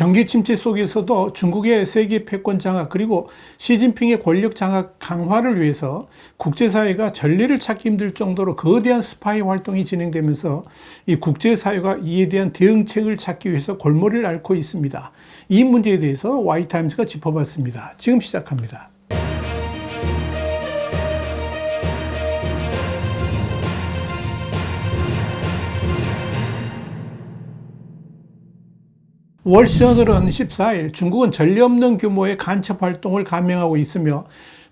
경기 침체 속에서도 중국의 세계 패권 장악 그리고 시진핑의 권력 장악 강화를 위해서 국제사회가 전례를 찾기 힘들 정도로 거대한 스파이 활동이 진행되면서 이 국제사회가 이에 대한 대응책을 찾기 위해서 골머리를 앓고 있습니다. 이 문제에 대해서 Y타임즈가 짚어봤습니다. 지금 시작합니다. 월시저널은 14일 중국은 전례 없는 규모의 간첩 활동을 감행하고 있으며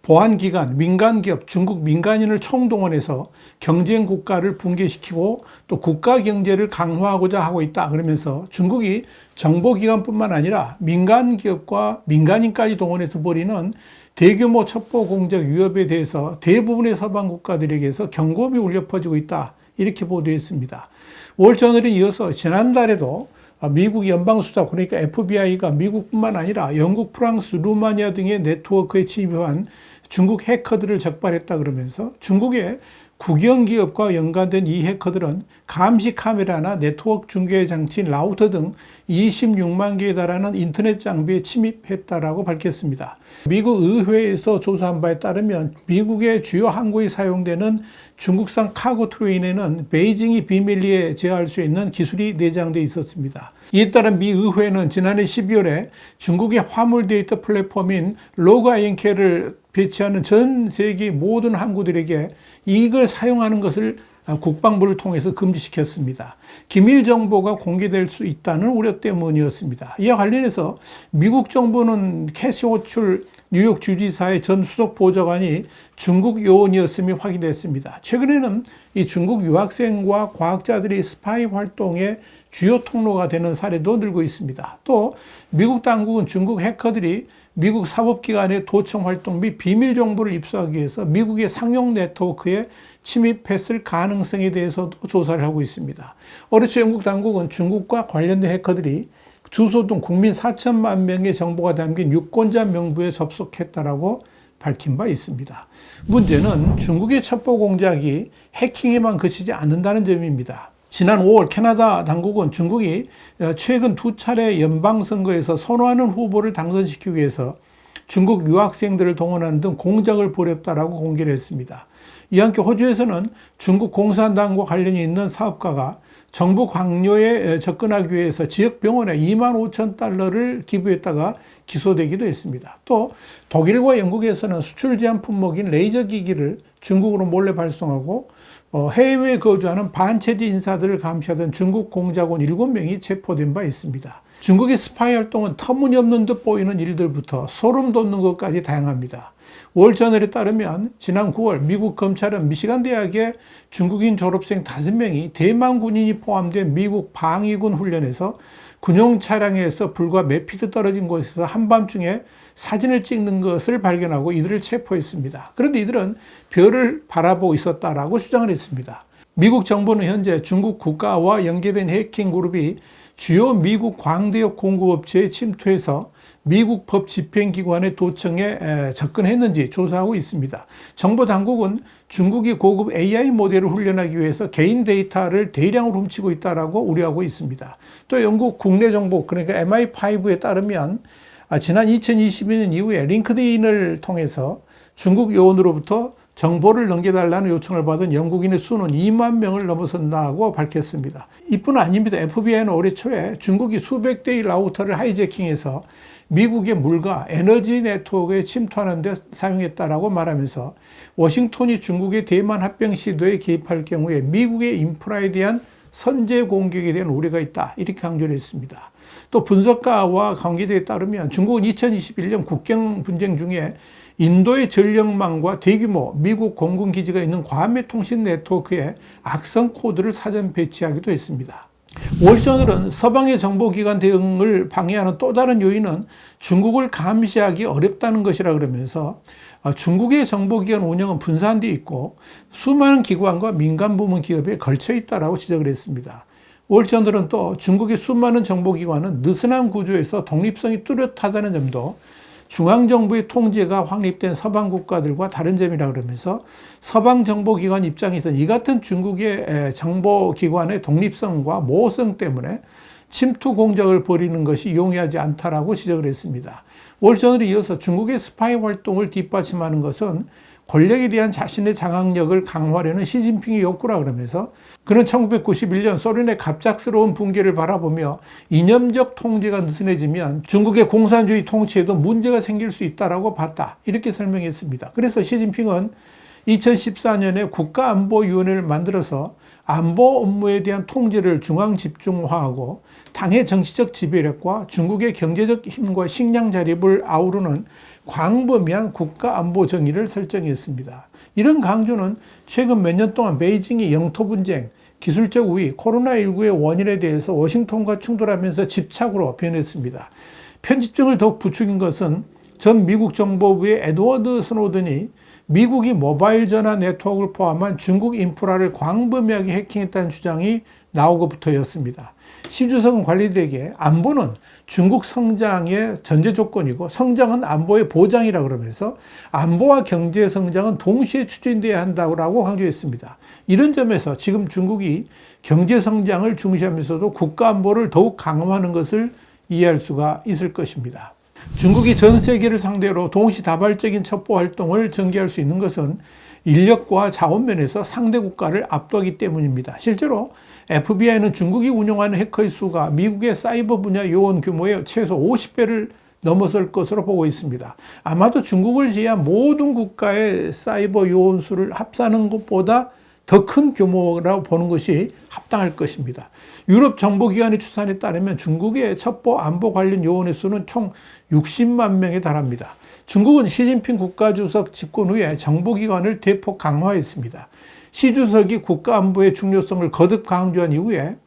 보안기관, 민간기업, 중국 민간인을 총동원해서 경쟁 국가를 붕괴시키고 또 국가 경제를 강화하고자 하고 있다. 그러면서 중국이 정보기관뿐만 아니라 민간기업과 민간인까지 동원해서 벌이는 대규모 첩보 공작 위협에 대해서 대부분의 서방 국가들에게서 경고음이 울려 퍼지고 있다. 이렇게 보도했습니다. 월저널에 이어서 지난달에도 미국 연방수사 그러니까 FBI가 미국뿐만 아니라 영국, 프랑스, 루마니아 등의 네트워크에 침입한 중국 해커들을 적발했다 그러면서 중국의 국영기업과 연관된 이 해커들은 감시 카메라나 네트워크 중계 장치인 라우터 등 26만 개에 달하는 인터넷 장비에 침입했다라고 밝혔습니다. 미국 의회에서 조사한 바에 따르면 미국의 주요 항구에 사용되는 중국산 카고 트레인에는 베이징이 비밀리에 제어할 수 있는 기술이 내장되어 있었습니다. 이에 따라 미 의회는 지난해 12월에 중국의 화물 데이터 플랫폼인 로그아이엔케를 배치하는 전 세계 모든 항구들에게 이걸 사용하는 것을 국방부를 통해서 금지시켰습니다. 기밀 정보가 공개될 수 있다는 우려 때문이었습니다. 이와 관련해서 미국 정부는 캐시 호출 뉴욕 주지사의 전 수석 보좌관이 중국 요원이었음이 확인됐습니다. 최근에는 이 중국 유학생과 과학자들이 스파이 활동의 주요 통로가 되는 사례도 늘고 있습니다. 또 미국 당국은 중국 해커들이 미국 사법기관의 도청 활동 및 비밀 정보를 입수하기 위해서 미국의 상용 네트워크에 침입했을 가능성에 대해서도 조사를 하고 있습니다. 올해 초 영국 당국은 중국과 관련된 해커들이 주소 등 국민 4천만 명의 정보가 담긴 유권자 명부에 접속했다라고 밝힌 바 있습니다. 문제는 중국의 첩보 공작이 해킹에만 그치지 않는다는 점입니다. 지난 5월 캐나다 당국은 중국이 최근 2차례 연방선거에서 선호하는 후보를 당선시키기 위해서 중국 유학생들을 동원하는 등 공작을 벌였다라고 공개를 했습니다. 이와 함께 호주에서는 중국 공산당과 관련이 있는 사업가가 정부 강요에 접근하기 위해서 지역 병원에 2만 5천 달러를 기부했다가 기소되기도 했습니다. 또 독일과 영국에서는 수출 제한 품목인 레이저 기기를 중국으로 몰래 발송하고 해외에 거주하는 반체제 인사들을 감시하던 중국 공작원 7명이 체포된 바 있습니다. 중국의 스파이 활동은 터무니없는 듯 보이는 일들부터 소름 돋는 것까지 다양합니다. 월저널에 따르면 지난 9월 미국 검찰은 미시간 대학의 중국인 졸업생 5명이 대만 군인이 포함된 미국 방위군 훈련에서 군용 차량에서 불과 몇 피트 떨어진 곳에서 한밤중에 사진을 찍는 것을 발견하고 이들을 체포했습니다. 그런데 이들은 별을 바라보고 있었다라고 주장을 했습니다. 미국 정부는 현재 중국 국가와 연계된 해킹 그룹이 주요 미국 광대역 공급업체에 침투해서 미국 법 집행기관의 도청에 접근했는지 조사하고 있습니다. 정부 당국은 중국이 고급 AI 모델을 훈련하기 위해서 개인 데이터를 대량으로 훔치고 있다고 우려하고 있습니다. 또 영국 국내 정보 그러니까 MI5에 따르면 지난 2022년 이후에 링크드인을 통해서 중국 요원으로부터 정보를 넘겨달라는 요청을 받은 영국인의 수는 2만 명을 넘어선다고 밝혔습니다. 이뿐 아닙니다. FBI는 올해 초에 중국이 수백 대의 라우터를 하이제킹해서 미국의 물과 에너지 네트워크에 침투하는 데 사용했다라고 말하면서 워싱턴이 중국의 대만 합병 시도에 개입할 경우에 미국의 인프라에 대한 선제 공격에 대한 우려가 있다. 이렇게 강조를 했습니다. 또 분석가와 관계자에 따르면 중국은 2021년 국경 분쟁 중에 인도의 전력망과 대규모 미국 공군기지가 있는 과밀 통신 네트워크에 악성 코드를 사전 배치하기도 했습니다. 월저널은 서방의 정보기관 대응을 방해하는 또 다른 요인은 중국을 감시하기 어렵다는 것이라 그러면서 중국의 정보기관 운영은 분산되어 있고 수많은 기관과 민간부문 기업에 걸쳐 있다고 지적을 했습니다. 월저널은 또 중국의 수많은 정보기관은 느슨한 구조에서 독립성이 뚜렷하다는 점도 중앙정부의 통제가 확립된 서방 국가들과 다른 점이라 그러면서 서방 정보기관 입장에서 이 같은 중국의 정보기관의 독립성과 모호성 때문에 침투 공작을 벌이는 것이 용이하지 않다라고 지적을 했습니다. 월저널에 이어서 중국의 스파이 활동을 뒷받침하는 것은 권력에 대한 자신의 장악력을 강화하려는 시진핑의 욕구라 그러면서 그는 1991년 소련의 갑작스러운 붕괴를 바라보며 이념적 통제가 느슨해지면 중국의 공산주의 통치에도 문제가 생길 수 있다고 봤다. 이렇게 설명했습니다. 그래서 시진핑은 2014년에 국가안보위원회를 만들어서 안보 업무에 대한 통제를 중앙 집중화하고 당의 정치적 지배력과 중국의 경제적 힘과 식량 자립을 아우르는 광범위한 국가안보 정의를 설정했습니다. 이런 강조는 최근 몇 년 동안 베이징의 영토 분쟁, 기술적 우위, 코로나19의 원인에 대해서 워싱턴과 충돌하면서 집착으로 변했습니다. 편집증을 더욱 부추긴 것은 전 미국 정보부의 에드워드 스노든이 미국이 모바일 전화 네트워크를 포함한 중국 인프라를 광범위하게 해킹했다는 주장이 나오고부터였습니다. 시 주석은 관리들에게 안보는 중국 성장의 전제 조건이고 성장은 안보의 보장이라 그러면서 안보와 경제 성장은 동시에 추진돼야 한다고 강조했습니다. 이런 점에서 지금 중국이 경제 성장을 중시하면서도 국가 안보를 더욱 강화하는 것을 이해할 수가 있을 것입니다. 중국이 전 세계를 상대로 동시다발적인 첩보 활동을 전개할 수 있는 것은 인력과 자원 면에서 상대 국가를 압도하기 때문입니다. 실제로 FBI는 중국이 운영하는 해커의 수가 미국의 사이버 분야 요원 규모의 최소 50배를 넘어설 것으로 보고 있습니다. 아마도 중국을 제외한 모든 국가의 사이버 요원 수를 합산하는 것보다 더 큰 규모라고 보는 것이 합당할 것입니다. 유럽 정보기관의 추산에 따르면 중국의 첩보 안보 관련 요원의 수는 총 60만 명에 달합니다. 중국은 시진핑 국가주석 집권 후에 정보기관을 대폭 강화했습니다. 시 주석이 국가안보의 중요성을 거듭 강조한 이후에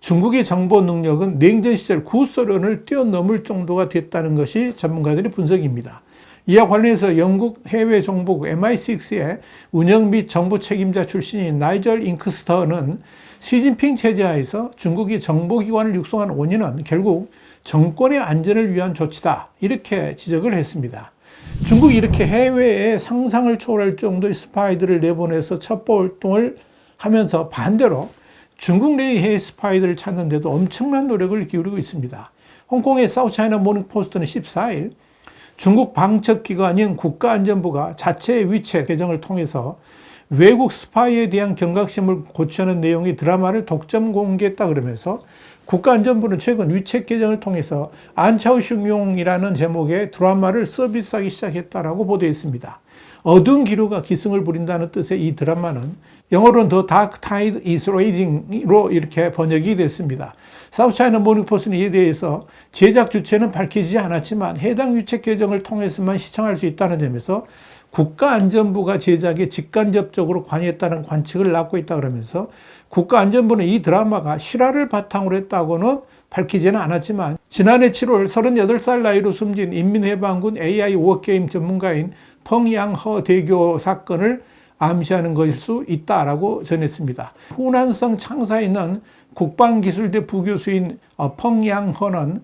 중국의 정보 능력은 냉전 시절 구소련을 뛰어넘을 정도가 됐다는 것이 전문가들의 분석입니다. 이와 관련해서 영국 해외정보국 MI6의 운영 및 정보 책임자 출신인 나이절 잉크스터는 시진핑 체제하에서 중국이 정보기관을 육성한 원인은 결국 정권의 안전을 위한 조치다. 이렇게 지적을 했습니다. 중국이 이렇게 해외에 상상을 초월할 정도의 스파이들을 내보내서 첩보 활동을 하면서 반대로 중국 내의 해외 스파이들을 찾는데도 엄청난 노력을 기울이고 있습니다. 홍콩의 사우스차이나 모닝포스트는 14일 중국 방첩기관인 국가안전부가 자체의 위챗 계정을 통해서 외국 스파이에 대한 경각심을 고취하는 내용의 드라마를 독점 공개했다 그러면서 국가안전부는 최근 위챗 계정을 통해서 안차오슝용이라는 제목의 드라마를 서비스하기 시작했다라고 보도했습니다. 어두운 기류가 기승을 부린다는 뜻의 이 드라마는 영어로는 The Dark Tide is Rising으로 이렇게 번역이 됐습니다. 사우스차이나 모닝포스는 이에 대해서 제작 주체는 밝혀지지 않았지만 해당 위챗 계정을 통해서만 시청할 수 있다는 점에서 국가안전부가 제작에 직간접적으로 관여했다는 관측을 낳고 있다 그러면서 국가안전부는 이 드라마가 실화를 바탕으로 했다고는 밝히지는 않았지만 지난해 7월 38살 나이로 숨진 인민해방군 AI 워게임 전문가인 펑양허 대교 사건을 암시하는 것일 수 있다라고 전했습니다. 후난성 창사에 있는 국방기술대 부교수인 펑양허는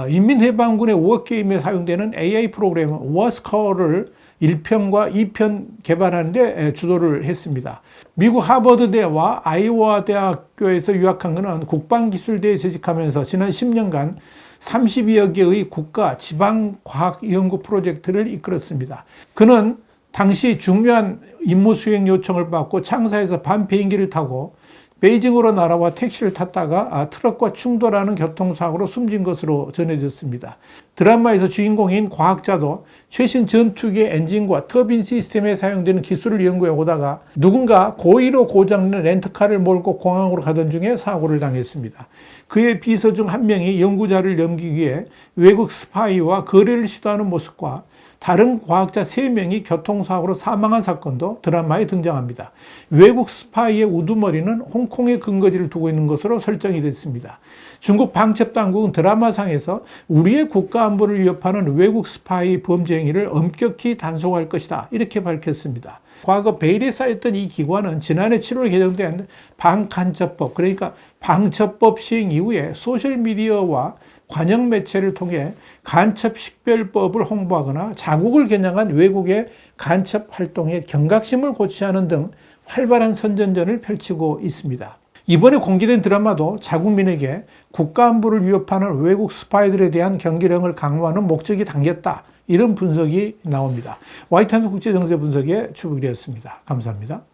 인민해방군의 워게임에 사용되는 AI 프로그램 워스커를 1편과 2편 개발하는 데 주도를 했습니다. 미국 하버드대와 아이오와 대학교에서 유학한 그는 국방기술대에 재직하면서 지난 10년간 32여 개의 국가 지방과학연구 프로젝트를 이끌었습니다. 그는 당시 중요한 임무 수행 요청을 받고 창사에서 밤 비행기를 타고 베이징으로 날아와 택시를 탔다가 트럭과 충돌하는 교통사고로 숨진 것으로 전해졌습니다. 드라마에서 주인공인 과학자도 최신 전투기 엔진과 터빈 시스템에 사용되는 기술을 연구해 오다가 누군가 고의로 고장난 렌트카를 몰고 공항으로 가던 중에 사고를 당했습니다. 그의 비서 중 한 명이 연구자를 넘기기 위해 외국 스파이와 거래를 시도하는 모습과 다른 과학자 3명이 교통사고로 사망한 사건도 드라마에 등장합니다. 외국 스파이의 우두머리는 홍콩에 근거지를 두고 있는 것으로 설정이 됐습니다. 중국 방첩당국은 드라마상에서 우리의 국가안보를 위협하는 외국 스파이 범죄 행위를 엄격히 단속할 것이다. 이렇게 밝혔습니다. 과거 베일에 쌓였던 이 기관은 지난해 7월 개정된 방간첩법, 그러니까 방첩법 시행 이후에 소셜미디어와 관영 매체를 통해 간첩 식별법을 홍보하거나 자국을 겨냥한 외국의 간첩 활동에 경각심을 고취하는 등 활발한 선전전을 펼치고 있습니다. 이번에 공개된 드라마도 자국민에게 국가 안보를 위협하는 외국 스파이들에 대한 경계령을 강화하는 목적이 담겼다. 이런 분석이 나옵니다. 화이트하우스 국제정세 분석의 추북이었습니다. 감사합니다.